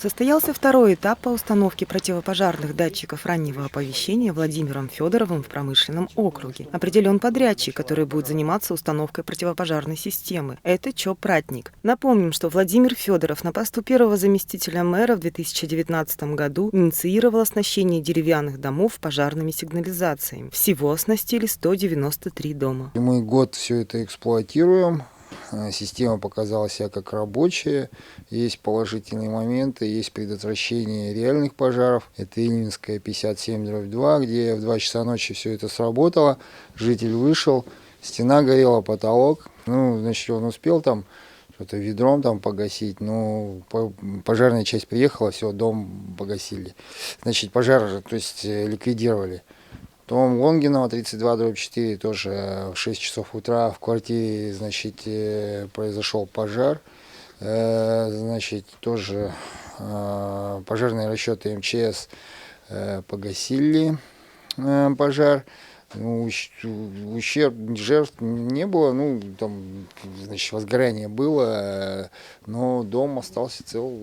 Состоялся второй этап по установке противопожарных датчиков раннего оповещения Владимиром Федоровым в промышленном округе. Определен подрядчик, который будет заниматься установкой противопожарной системы. Это ЧОП «Ратник». Напомним, что Владимир Федоров на посту первого заместителя мэра в 2019 году инициировал оснащение деревянных домов пожарными сигнализациями. Всего оснастили 193 дома. Мы год все это эксплуатируем. Система показала себя как рабочая, есть положительные моменты, есть предотвращение реальных пожаров. Это Ильинская 57/2, где в 2 часа ночи все это сработало. Житель вышел, стена горела, потолок. Значит, он успел там что-то ведром там погасить, но пожарная часть приехала, все, дом погасили. Значит, пожар, то есть ликвидировали. Потом Лонгинова 32/4, тоже в 6 часов утра в квартире, значит, произошел пожар. Значит, тоже пожарные расчеты МЧС погасили пожар. Ущерб, жертв не было, там, значит, возгорание было, но дом остался цел,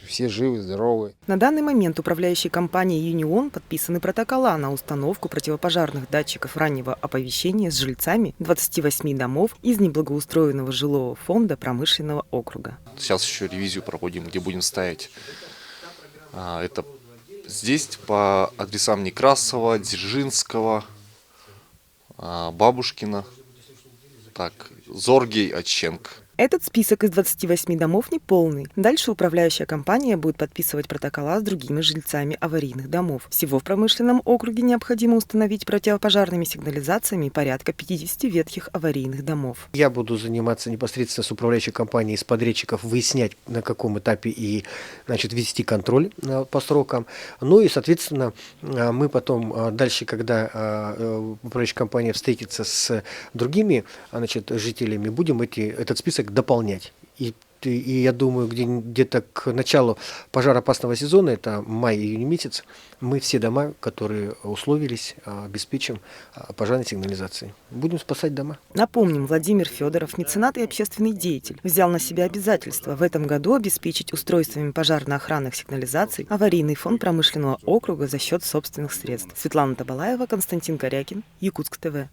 все живы, здоровы. На данный момент управляющей компанией «Юнион» подписаны протокола на установку противопожарных датчиков раннего оповещения с жильцами 28 домов из неблагоустроенного жилого фонда промышленного округа. Сейчас еще ревизию проводим, где будем ставить. Это здесь по адресам Некрасова, Дзержинского, Бабушкина, Зоргей, Отченко. Этот список из 28 домов не полный. Дальше управляющая компания будет подписывать протокола с другими жильцами аварийных домов. Всего в промышленном округе необходимо установить противопожарными сигнализациями порядка 50 ветхих аварийных домов. Я буду заниматься непосредственно с управляющей компанией, с подрядчиков, выяснять, на каком этапе и, значит, вести контроль по срокам. Ну и, соответственно, мы потом дальше, когда управляющая компания встретится с другими, значит, жителями, будем этот список дополнять. И я думаю, где-то к началу пожароопасного сезона, это май-июнь месяц, мы все дома, которые условились, обеспечим пожарной сигнализацией. Будем спасать дома. Напомним, Владимир Федоров, меценат и общественный деятель, взял на себя обязательство в этом году обеспечить устройствами пожарно-охранных сигнализаций аварийный фонд промышленного округа за счет собственных средств. Светлана Табалаева, Константин Корякин, Якутск ТВ.